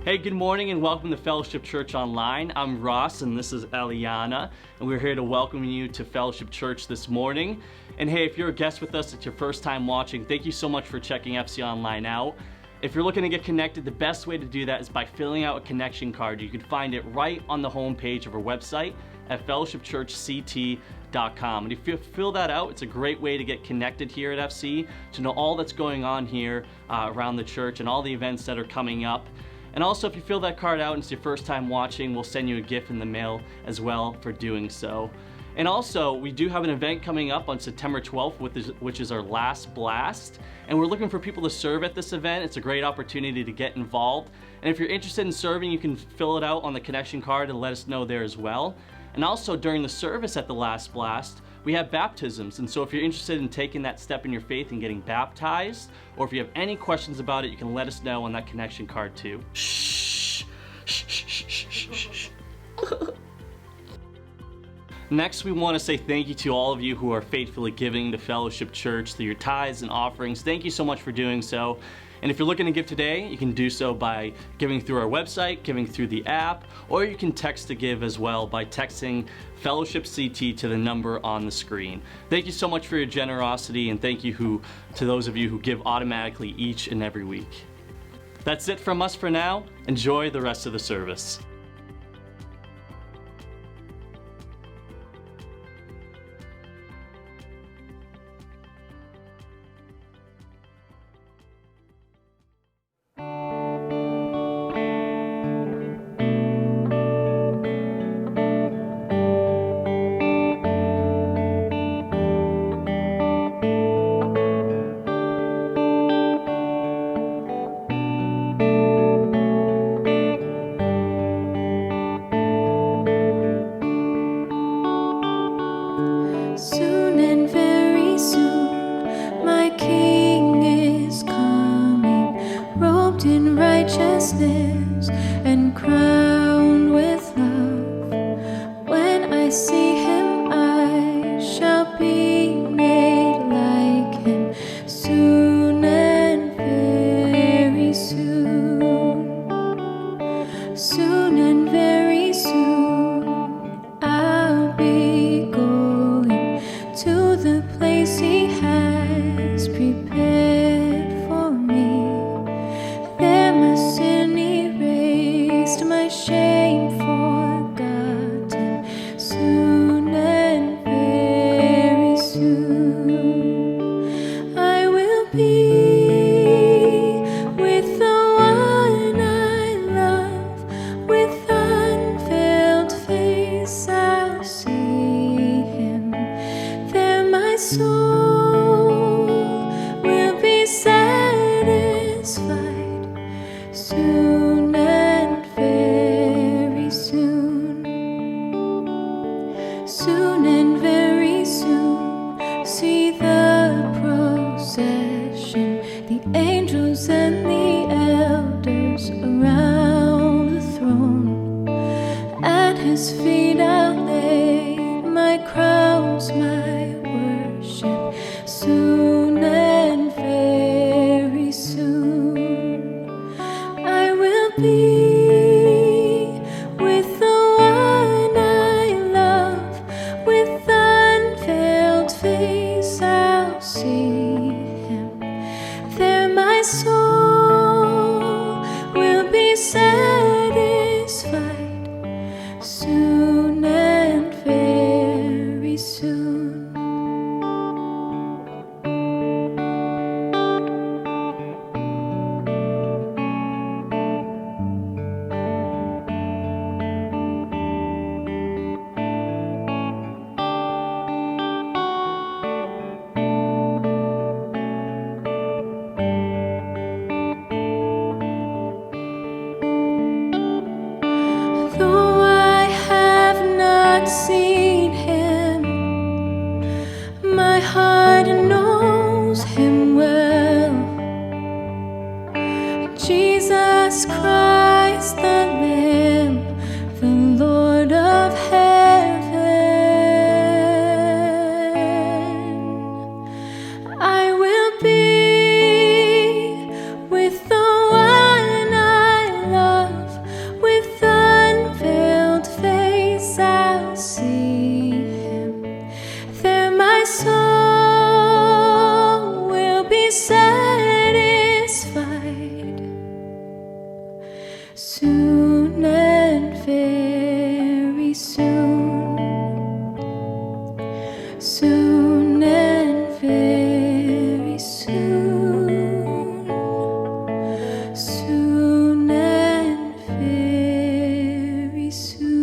Hey, good morning and welcome to Fellowship Church Online. I'm Ross and this is Eliana, and we're here to welcome you to Fellowship Church this morning. And hey, if you're a guest with us, it's your first time watching, thank you so much for checking FC Online out. If you're looking to get connected, the best way to do that is by filling out a connection card. You can find it right on the homepage of our website at fellowshipchurchct.com. And if you fill that out, it's a great way to get connected here at FC, to know all that's going on here around the church and all the events that are coming up. And also, if you fill that card out and it's your first time watching, we'll send you a gift in the mail as well for doing so. And also, we do have an event coming up on September 12th, which is our last blast. And we're looking for people to serve at this event. It's a great opportunity to get involved. And if you're interested in serving, you can fill it out on the connection card and let us know there as well. And also, during the service at the last blast, we have baptisms. And so if you're interested in taking that step in your faith and getting baptized, or if you have any questions about it, you can let us know on that connection card too. Shh. Next, we want to say thank you to all of you who are faithfully giving to Fellowship Church through your tithes and offerings. Thank you so much for doing so. And if you're looking to give today, you can do so by giving through our website, giving through the app, or you can text to give as well by texting Fellowship CT to the number on the screen. Thank you so much for your generosity, and thank you to those of you who give automatically each and every week. That's it from us for now. Enjoy the rest of the service. Soon and very soon, my King is coming, robed in righteousness and crowned with love. When I see him, I shall be made like him, soon and very soon. Soon and very soon, I'll be going to the place he has prepared for me. There my sin erased, my shame forgotten. Soon and very soon, I will be with the one I love. With unveiled face I'll see him. There my soul will be satisfied, soon and very soon. Soon and very soon, see the procession, the angels and the elders around the throne. At his feet I'll lay my crowns, my worship. Soon and very soon, I will be with the one I love. With unveiled face I'll see him. There my soul will be satisfied, soon and very soon. Though I have not seen him, my heart knows him well. Jesus Christ, the Lamb, the Lord of heaven. I will be with the one I love. soon and very soon, soon and very soon.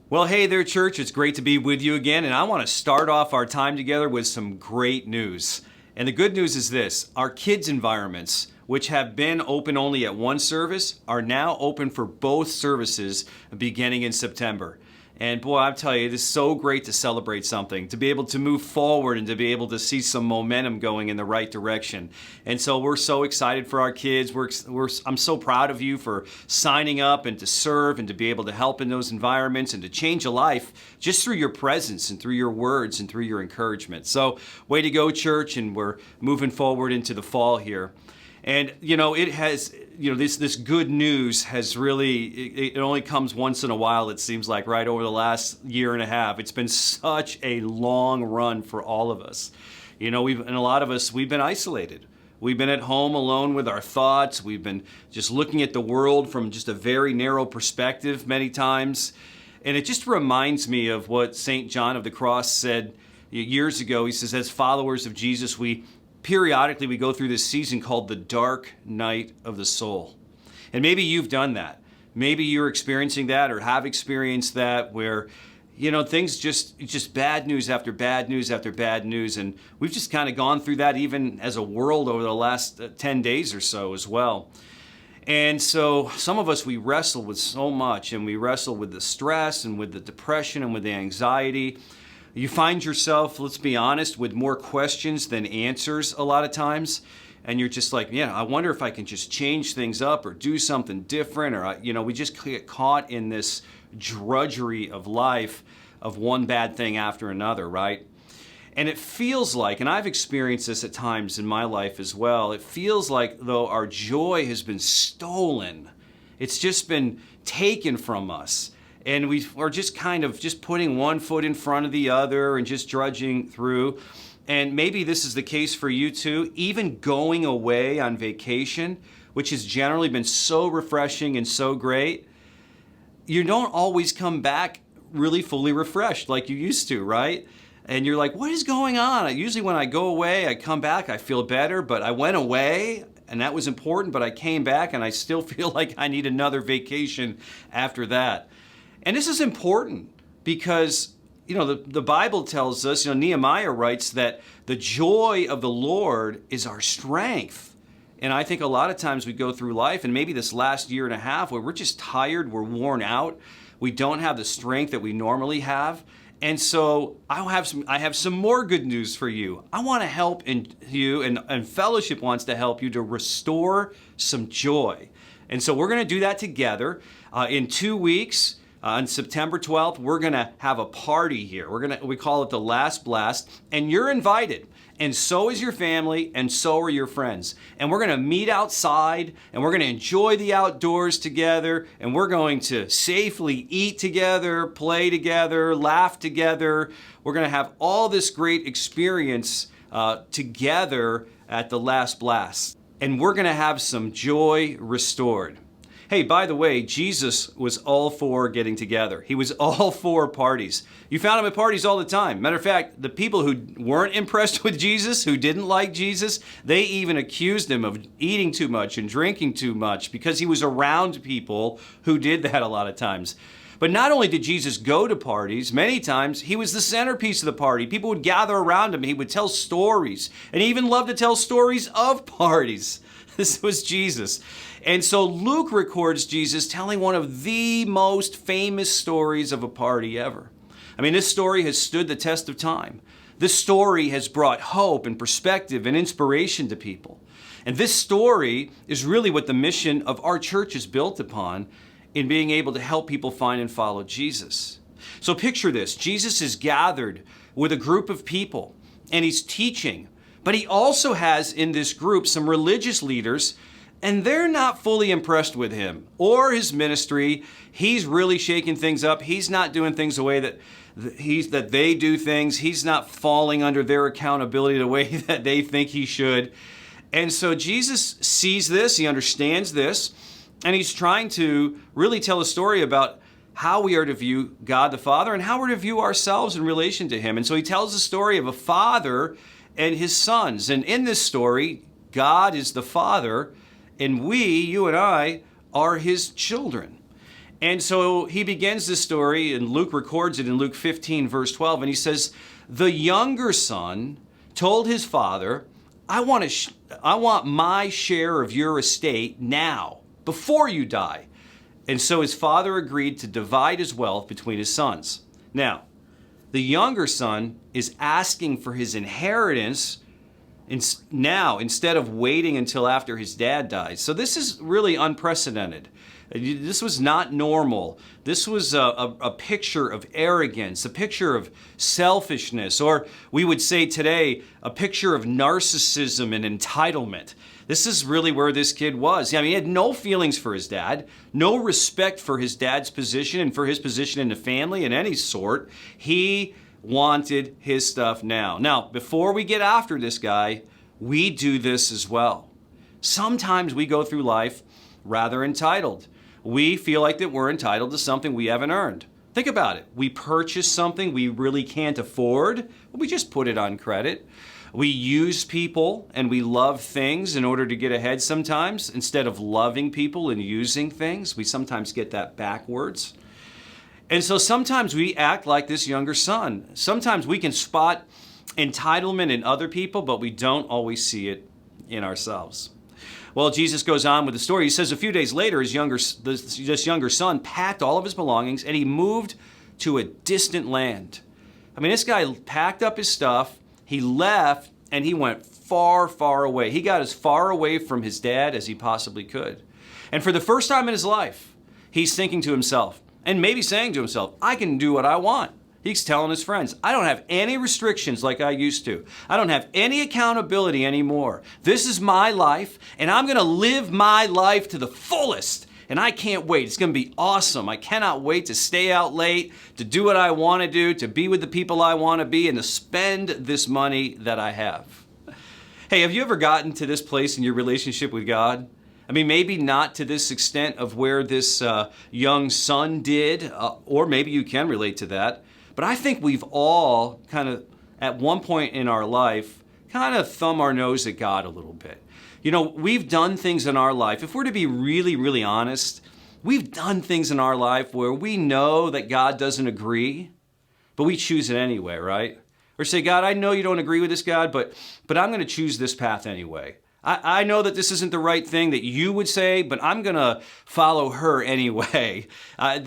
Well, hey there, church. It's great to be with you again, and I want to start off our time together with some great news. And the good news is this: our kids' environments, which have been open only at one service, are now open for both services beginning in September. And boy, I tell you, it is so great to celebrate something, to be able to move forward and to be able to see some momentum going in the right direction. And so we're so excited for our kids. I'm so proud of you for signing up and to serve and to be able to help in those environments and to change a life just through your presence and through your words and through your encouragement. So way to go, church, and we're moving forward into the fall here. And it has, this good news has really, it only comes once in a while, it seems like, right, over the last year and a half. It's been such a long run for all of us. And a lot of us, we've been isolated. We've been at home alone with our thoughts. We've been just looking at the world from just a very narrow perspective many times. And it just reminds me of what St. John of the Cross said years ago. He says, as followers of Jesus, periodically we go through this season called the dark night of the soul. And maybe you've done that. Maybe you're experiencing that or have experienced that where, things just bad news after bad news after bad news. And we've just kind of gone through that even as a world over the last 10 days or so as well. And so some of us, we wrestle with so much, and we wrestle with the stress and with the depression and with the anxiety. You find yourself, let's be honest, with more questions than answers a lot of times. And you're just like, I wonder if I can just change things up or do something different. Or, we just get caught in this drudgery of life of one bad thing after another, right? And it feels like, and I've experienced this at times in my life as well, it feels like though our joy has been stolen. It's just been taken from us. And we're just kind of just putting one foot in front of the other and just drudging through. And maybe this is the case for you too. Even going away on vacation, which has generally been so refreshing and so great, you don't always come back really fully refreshed like you used to, right? And you're like, what is going on? Usually when I go away, I come back, I feel better, but I went away and that was important, but I came back and I still feel like I need another vacation after that. And this is important because, the Bible tells us, Nehemiah writes that the joy of the Lord is our strength. And I think a lot of times we go through life, and maybe this last year and a half, where we're just tired, we're worn out, we don't have the strength that we normally have. And so I have some more good news for you. I want to help you, and Fellowship wants to help you to restore some joy. And so we're going to do that together in 2 weeks. On September 12th, we're going to have a party here. We call it the Last Blast, and you're invited. And so is your family, and so are your friends. And we're going to meet outside, and we're going to enjoy the outdoors together, and we're going to safely eat together, play together, laugh together. We're going to have all this great experience together at the Last Blast. And we're going to have some joy restored. Hey, by the way, Jesus was all for getting together. He was all for parties. You found him at parties all the time. Matter of fact, the people who weren't impressed with Jesus, who didn't like Jesus, they even accused him of eating too much and drinking too much because he was around people who did that a lot of times. But not only did Jesus go to parties, many times he was the centerpiece of the party. People would gather around him. He would tell stories, and he even loved to tell stories of parties. This was Jesus. And so Luke records Jesus telling one of the most famous stories of a party ever. I mean, this story has stood the test of time. This story has brought hope and perspective and inspiration to people. And this story is really what the mission of our church is built upon, in being able to help people find and follow Jesus. So picture this. Jesus is gathered with a group of people and he's teaching, but he also has in this group some religious leaders, and they're not fully impressed with him or his ministry. He's really shaking things up. He's not doing things the way that that they do things. He's not falling under their accountability the way that they think he should. And so Jesus sees this, he understands this, and he's trying to really tell a story about how we are to view God the Father and how we're to view ourselves in relation to him. And so he tells the story of a father and his sons. And in this story, God is the Father, and we, you and I, are his children. And so he begins this story, and Luke records it in Luke 15, verse 12, and he says, the younger son told his father, I want my share of your estate now, before you die. And so his father agreed to divide his wealth between his sons. Now, the younger son is asking for his inheritance now instead of waiting until after his dad dies. So this is really unprecedented. This was not normal. This was a picture of arrogance, a picture of selfishness, or we would say today, a picture of narcissism and entitlement. This is really where this kid was. I mean, he had no feelings for his dad, no respect for his dad's position and for his position in the family in any sort. He wanted his stuff now. Now, before we get after this guy, we do this as well. Sometimes we go through life rather entitled. We feel like that we're entitled to something we haven't earned. Think about it. We purchase something we really can't afford, but we just put it on credit. We use people and we love things in order to get ahead sometimes. Instead of loving people and using things, we sometimes get that backwards. And so sometimes we act like this younger son. Sometimes we can spot entitlement in other people, but we don't always see it in ourselves. Well, Jesus goes on with the story. He says a few days later, this younger son packed all of his belongings and he moved to a distant land. I mean, this guy packed up his stuff, he left, and he went far, far away. He got as far away from his dad as he possibly could. And for the first time in his life, he's thinking to himself, and maybe saying to himself, I can do what I want. He's telling his friends, I don't have any restrictions like I used to. I don't have any accountability anymore. This is my life, and I'm going to live my life to the fullest. And I can't wait. It's going to be awesome. I cannot wait to stay out late, to do what I want to do, to be with the people I want to be, and to spend this money that I have. Hey, have you ever gotten to this place in your relationship with God? I mean, maybe not to this extent of where this young son did, or maybe you can relate to that. But I think we've all kind of, at one point in our life, kind of thumb our nose at God a little bit. You know, we've done things in our life, if we're to be really, really honest, we've done things in our life where we know that God doesn't agree, but we choose it anyway, right? Or say, God, I know you don't agree with this, God, but I'm going to choose this path anyway. I know that this isn't the right thing that you would say, but I'm going to follow her anyway. I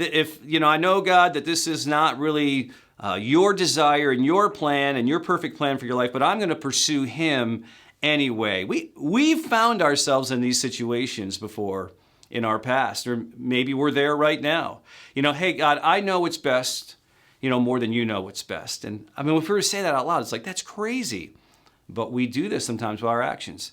know, God, that this is not really your desire and your plan and your perfect plan for your life, but I'm going to pursue him anyway. We've found ourselves in these situations before in our past, or maybe we're there right now. You know, hey, God, I know what's best, more than you know what's best. And I mean, if we were to say that out loud, it's like, that's crazy. But we do this sometimes with our actions.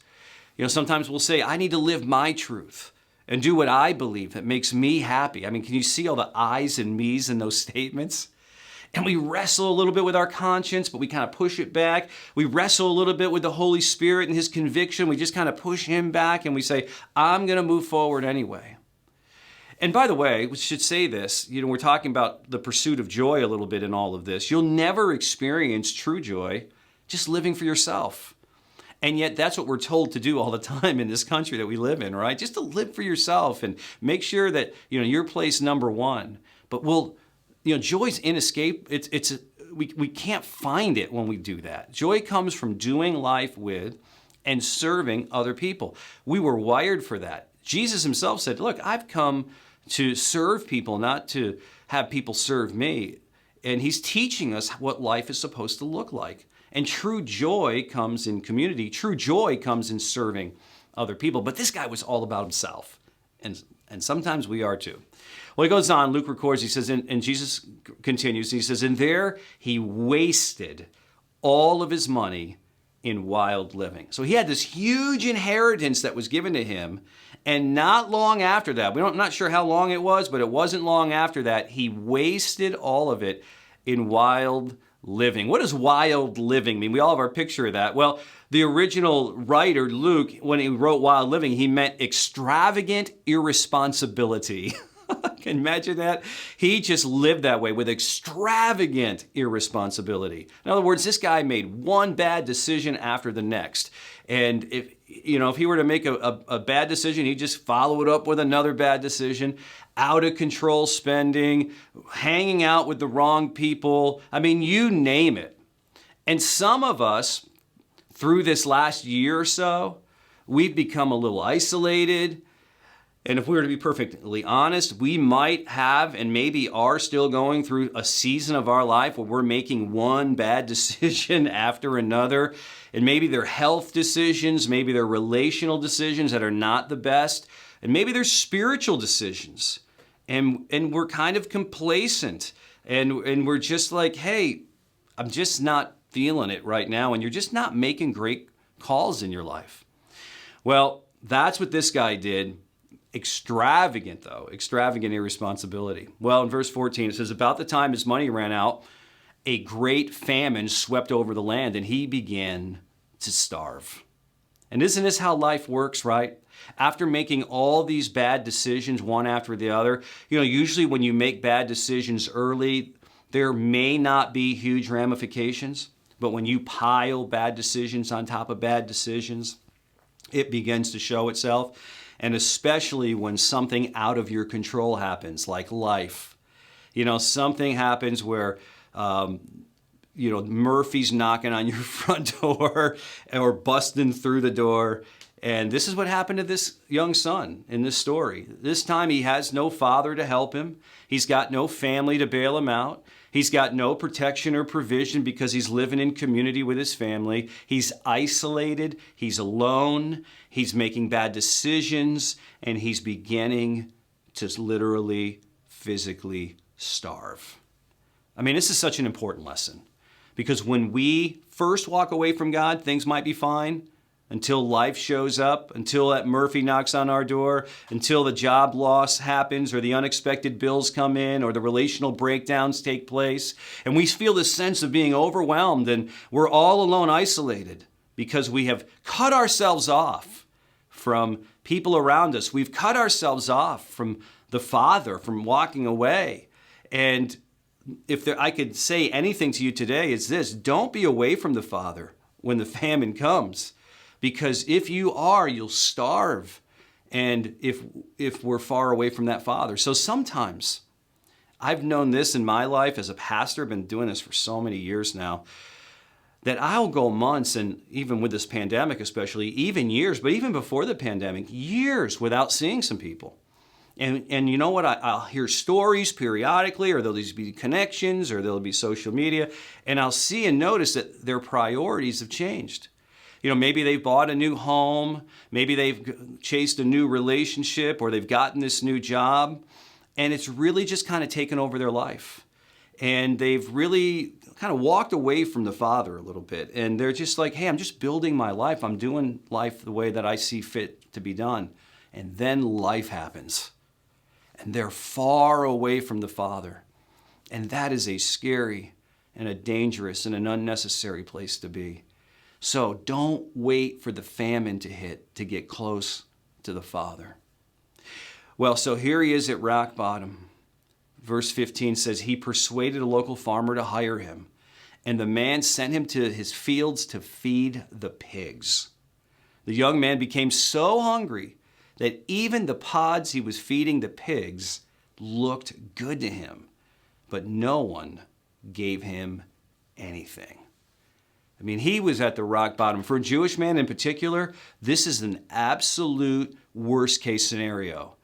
Sometimes we'll say, I need to live my truth and do what I believe that makes me happy. I mean, can you see all the I's and me's in those statements? And we wrestle a little bit with our conscience, but we kind of push it back. We wrestle a little bit with the Holy Spirit and his conviction. We just kind of push him back and we say, I'm going to move forward anyway. And by the way, we should say this, we're talking about the pursuit of joy a little bit in all of this. You'll never experience true joy just living for yourself. And yet that's what we're told to do all the time in this country that we live in, right? Just to live for yourself and make sure that, you're placed number one. But joy's inescapable. We can't find it when we do that. Joy comes from doing life with and serving other people. We were wired for that. Jesus himself said, look, I've come to serve people, not to have people serve me. And he's teaching us what life is supposed to look like. And true joy comes in community. True joy comes in serving other people. But this guy was all about himself. And sometimes we are too. Well, he goes on, Luke records, he says, and Jesus continues, he says, and there he wasted all of his money in wild living. So he had this huge inheritance that was given to him. And not long after that, I'm not sure how long it was, but it wasn't long after that, he wasted all of it in wild living. What does wild living mean? We all have our picture of that. Well, the original writer, Luke, when he wrote wild living, he meant extravagant irresponsibility. Can you imagine that? He just lived that way with extravagant irresponsibility. In other words, this guy made one bad decision after the next. And if he were to make a bad decision, he'd just follow it up with another bad decision. Out of control spending, hanging out with the wrong people. I mean, you name it. And some of us, through this last year or so, we've become a little isolated. And if we were to be perfectly honest, we might have and maybe are still going through a season of our life where we're making one bad decision after another. And maybe they're health decisions, maybe they're relational decisions that are not the best, and maybe they're spiritual decisions. And we're kind of complacent. And we're just like, hey, I'm just not feeling it right now. And you're just not making great calls in your life. Well, that's what this guy did. Extravagant irresponsibility. Well, in verse 14, it says, about the time his money ran out, a great famine swept over the land, and he began to starve. And isn't this how life works, right? After making all these bad decisions, one after the other, usually when you make bad decisions early, there may not be huge ramifications, but when you pile bad decisions on top of bad decisions, it begins to show itself. And especially when something out of your control happens, like life. Something happens where, Murphy's knocking on your front door or busting through the door. And this is what happened to this young son in this story. This time he has no father to help him. He's got no family to bail him out. He's got no protection or provision because he's living in community with his family. He's isolated. He's alone. He's making bad decisions. And he's beginning to literally, physically starve. I mean, this is such an important lesson. Because when we first walk away from God, things might be fine. Until life shows up, until that Murphy knocks on our door, until the job loss happens or the unexpected bills come in or the relational breakdowns take place. And we feel this sense of being overwhelmed and we're all alone, isolated because we have cut ourselves off from people around us. We've cut ourselves off from the Father, from walking away. And if I could say anything to you today, it's this: don't be away from the Father when the famine comes. Because if you are, you'll starve. And if we're far away from that Father. So sometimes, I've known this in my life as a pastor, been doing this for so many years now, that I'll go months, and even with this pandemic especially, even years, but even before the pandemic, years without seeing some people. And you know what? I'll hear stories periodically, or there'll be connections, or there'll be social media, and I'll see and notice that their priorities have changed. Maybe they've bought a new home, maybe they've chased a new relationship, or they've gotten this new job, and it's really just kind of taken over their life. And they've really kind of walked away from the Father a little bit. And they're just like, hey, I'm just building my life. I'm doing life the way that I see fit to be done. And then life happens. And they're far away from the Father. And that is a scary and a dangerous and an unnecessary place to be. So don't wait for the famine to hit to get close to the Father. Well, so here he is at rock bottom. Verse 15 says, he persuaded a local farmer to hire him, and the man sent him to his fields to feed the pigs. The young man became so hungry that even the pods he was feeding the pigs looked good to him, but no one gave him anything. I mean, he was at the rock bottom. For a Jewish man in particular, this is an absolute worst case scenario.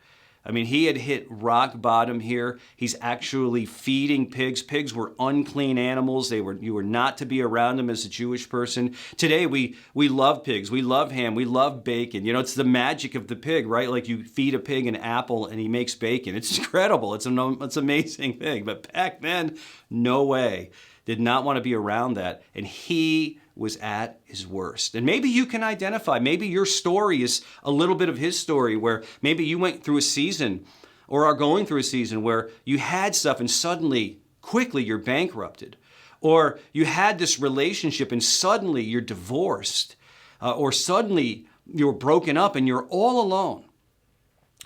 I mean, he had hit rock bottom here. He's actually feeding pigs. Pigs were unclean animals. You were not to be around them as a Jewish person. Today, we love pigs. We love ham. We love bacon. It's the magic of the pig, right? Like you feed a pig an apple and he makes bacon. It's incredible. It's an amazing thing. But back then, no way. Did not want to be around that. And he was at his worst. And maybe you can identify. Maybe your story is a little bit of his story, where maybe you went through a season or are going through a season where you had stuff and suddenly, quickly you're bankrupted. Or you had this relationship and suddenly you're divorced. Or suddenly you're broken up and you're all alone.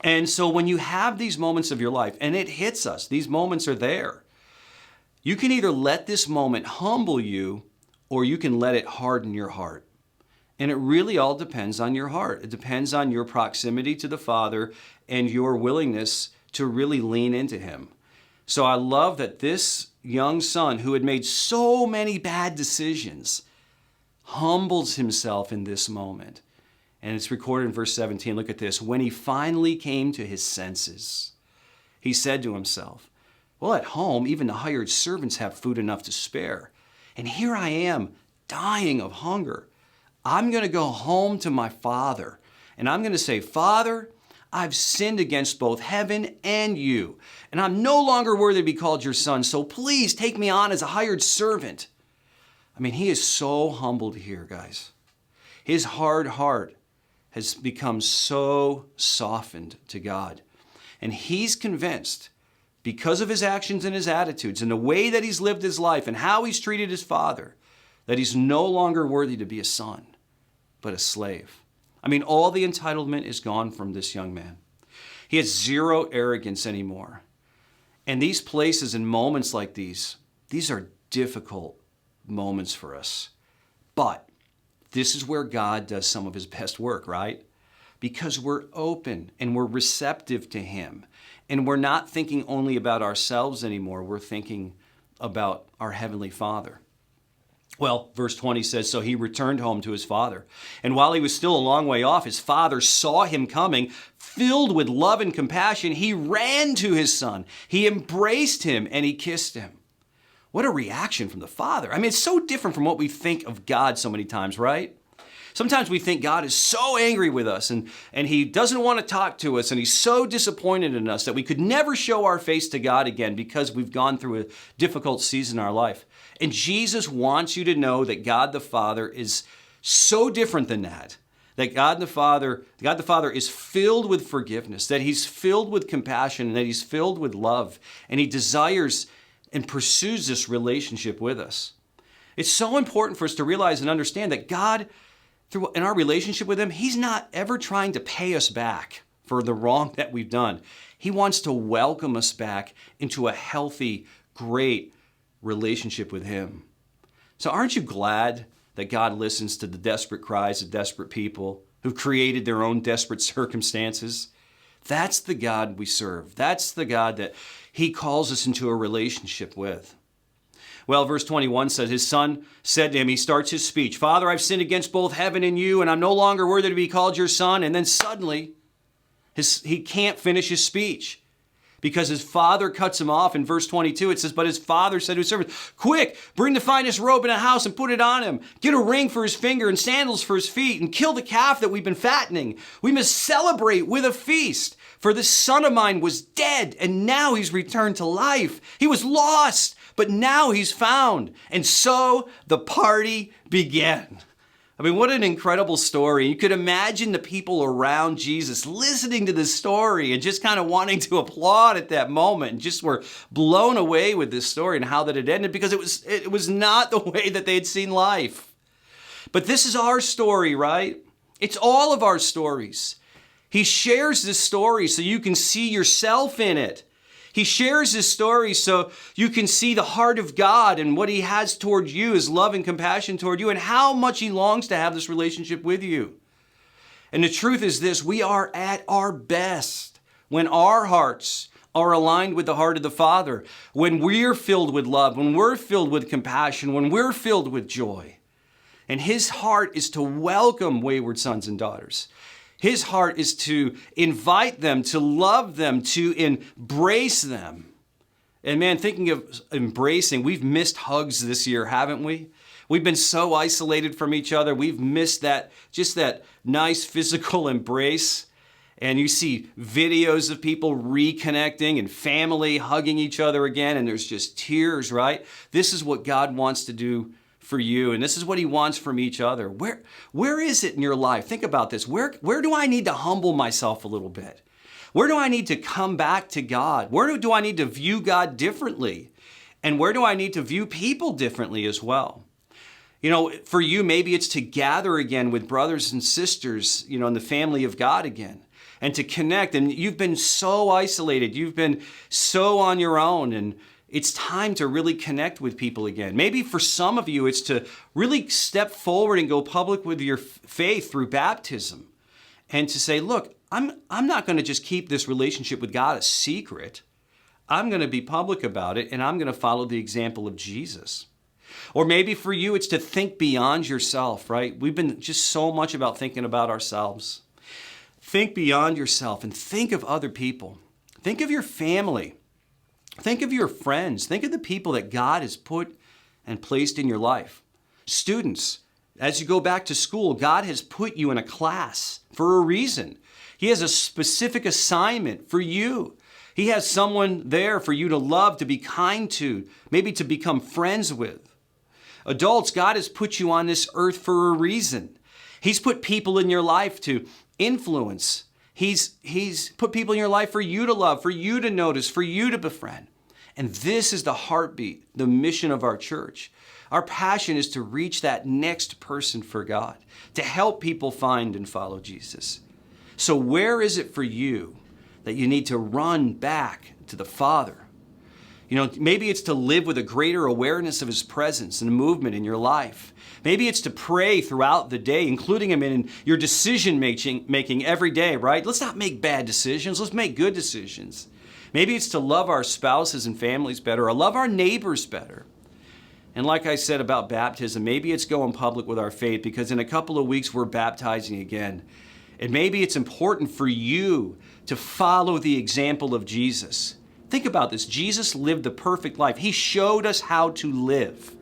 And so when you have these moments of your life, and it hits us, these moments are there, you can either let this moment humble you or you can let it harden your heart. And it really all depends on your heart. It depends on your proximity to the Father and your willingness to really lean into Him. So I love that this young son who had made so many bad decisions humbles himself in this moment. And it's recorded in verse 17. Look at this. When he finally came to his senses, he said to himself, well, at home, even the hired servants have food enough to spare. And here I am, dying of hunger. I'm going to go home to my father. And I'm going to say, Father, I've sinned against both heaven and you. And I'm no longer worthy to be called your son. So please take me on as a hired servant. I mean, he is so humbled here, guys. His hard heart has become so softened to God. And he's convinced, because of his actions and his attitudes and the way that he's lived his life and how he's treated his father, that he's no longer worthy to be a son, but a slave. I mean, all the entitlement is gone from this young man. He has zero arrogance anymore. And these places and moments like these are difficult moments for us. But this is where God does some of his best work, right? Because we're open and we're receptive to him. And we're not thinking only about ourselves anymore. We're thinking about our Heavenly Father. Well, verse 20 says, so he returned home to his father. And while he was still a long way off, his father saw him coming. Filled with love and compassion, he ran to his son. He embraced him and he kissed him. What a reaction from the father. I mean, it's so different from what we think of God so many times, right? Sometimes we think God is so angry with us and he doesn't want to talk to us and he's so disappointed in us that we could never show our face to God again because we've gone through a difficult season in our life. And Jesus wants you to know that God the Father is so different than that. That God the Father is filled with forgiveness, that he's filled with compassion, and that he's filled with love, and he desires and pursues this relationship with us. It's so important for us to realize and understand that God, in our relationship with him, he's not ever trying to pay us back for the wrong that we've done. He wants to welcome us back into a healthy, great relationship with him. So aren't you glad that God listens to the desperate cries of desperate people who've created their own desperate circumstances? That's the God we serve. That's the God that he calls us into a relationship with. Well, verse 21 says, his son said to him, he starts his speech, Father, I've sinned against both heaven and you, and I'm no longer worthy to be called your son. And then suddenly, he can't finish his speech because his father cuts him off. In verse 22, it says, but his father said to his servant, quick, bring the finest robe in the house and put it on him. Get a ring for his finger and sandals for his feet, and kill the calf that we've been fattening. We must celebrate with a feast. For this son of mine was dead, and now he's returned to life. He was lost, but now he's found. And so the party began. I mean, what an incredible story. You could imagine the people around Jesus listening to this story and just kind of wanting to applaud at that moment, and just were blown away with this story and how that it ended, because it was not the way that they had seen life. But this is our story, right? It's all of our stories. He shares this story so you can see yourself in it. He shares this story so you can see the heart of God and what he has toward you, his love and compassion toward you, and how much he longs to have this relationship with you. And the truth is this, we are at our best when our hearts are aligned with the heart of the Father, when we're filled with love, when we're filled with compassion, when we're filled with joy. And his heart is to welcome wayward sons and daughters. His heart is to invite them, to love them, to embrace them. And man, thinking of embracing, we've missed hugs this year, haven't we? We've been so isolated from each other. We've missed that nice physical embrace. And you see videos of people reconnecting and family hugging each other again, and there's just tears, right? This is what God wants to do for you, and this is what he wants from each other. Where is it in your life? Think about this. Where do I need to humble myself a little bit? Where do I need to come back to God? Where do I need to view God differently? And where do I need to view people differently as well? You know, for you, maybe it's to gather again with brothers and sisters, you know, in the family of God again, and to connect. And you've been so isolated. You've been so on your own. And it's time to really connect with people again. Maybe for some of you, it's to really step forward and go public with your faith through baptism. And to say, look, I'm not going to just keep this relationship with God a secret. I'm going to be public about it, and I'm going to follow the example of Jesus. Or maybe for you, it's to think beyond yourself, right? We've been just so much about thinking about ourselves. Think beyond yourself and think of other people. Think of your family. Think of your friends. Think of the people that God has put and placed in your life. Students, as you go back to school, God has put you in a class for a reason. He has a specific assignment for you. He has someone there for you to love, to be kind to, maybe to become friends with. Adults, God has put you on this earth for a reason. He's put people in your life to influence. He's put people in your life for you to love, for you to notice, for you to befriend. And this is the heartbeat, the mission of our church. Our passion is to reach that next person for God, to help people find and follow Jesus. So where is it for you that you need to run back to the Father? You know, maybe it's to live with a greater awareness of His presence and movement in your life. Maybe it's to pray throughout the day, including Him in your decision making every day, right? Let's not make bad decisions. Let's make good decisions. Maybe it's to love our spouses and families better, or love our neighbors better. And like I said about baptism, maybe it's going public with our faith, because in a couple of weeks we're baptizing again. And maybe it's important for you to follow the example of Jesus. Think about this. Jesus lived the perfect life. He showed us how to live.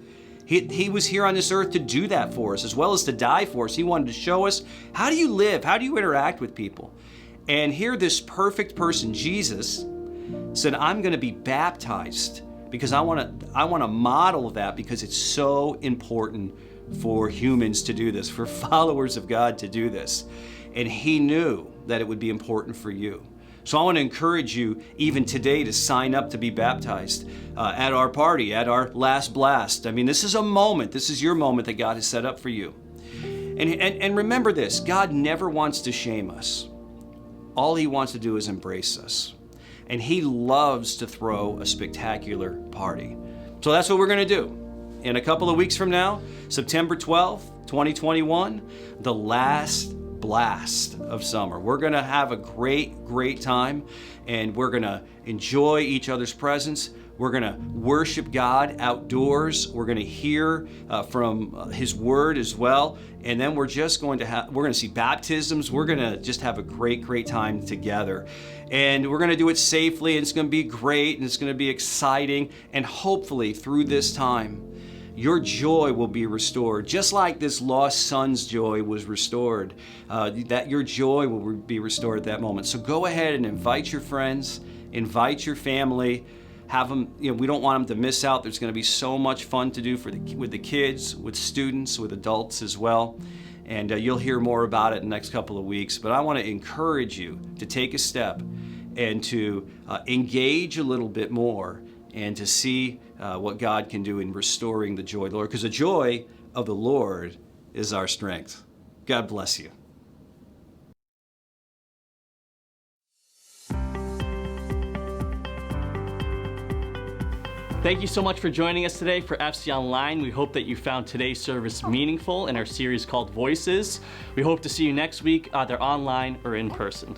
He was here on this earth to do that for us, as well as to die for us. He wanted to show us, how do you live? How do you interact with people? And here this perfect person, Jesus, said, I'm going to be baptized because I want to model that, because it's so important for humans to do this, for followers of God to do this. And He knew that it would be important for you. So I want to encourage you even today to sign up to be baptized at our party, at our last blast. I mean, this is a moment. This is your moment that God has set up for you. And remember this, God never wants to shame us. All He wants to do is embrace us. And He loves to throw a spectacular party. So that's what we're going to do. In a couple of weeks from now, September 12th, 2021, the last blast of summer. We're going to have a great time, and we're going to enjoy each other's presence. We're going to worship God outdoors. We're going to hear from His Word as well. And then we're going to see baptisms. We're going to just have a great time together. And we're going to do it safely, and it's going to be great, and it's going to be exciting. And hopefully through this time, your joy will be restored, just like this lost son's joy was restored. That your joy will be restored at that moment. So go ahead and invite your friends, invite your family, have them. You know, we don't want them to miss out. There's going to be so much fun to do with the kids, with students, with adults as well. And you'll hear more about it in the next couple of weeks. But I want to encourage you to take a step and to engage a little bit more, and to see what God can do in restoring the joy of the Lord, because the joy of the Lord is our strength. God bless you. Thank you so much for joining us today for FC Online. We hope that you found today's service meaningful in our series called Voices. We hope to see you next week, either online or in person.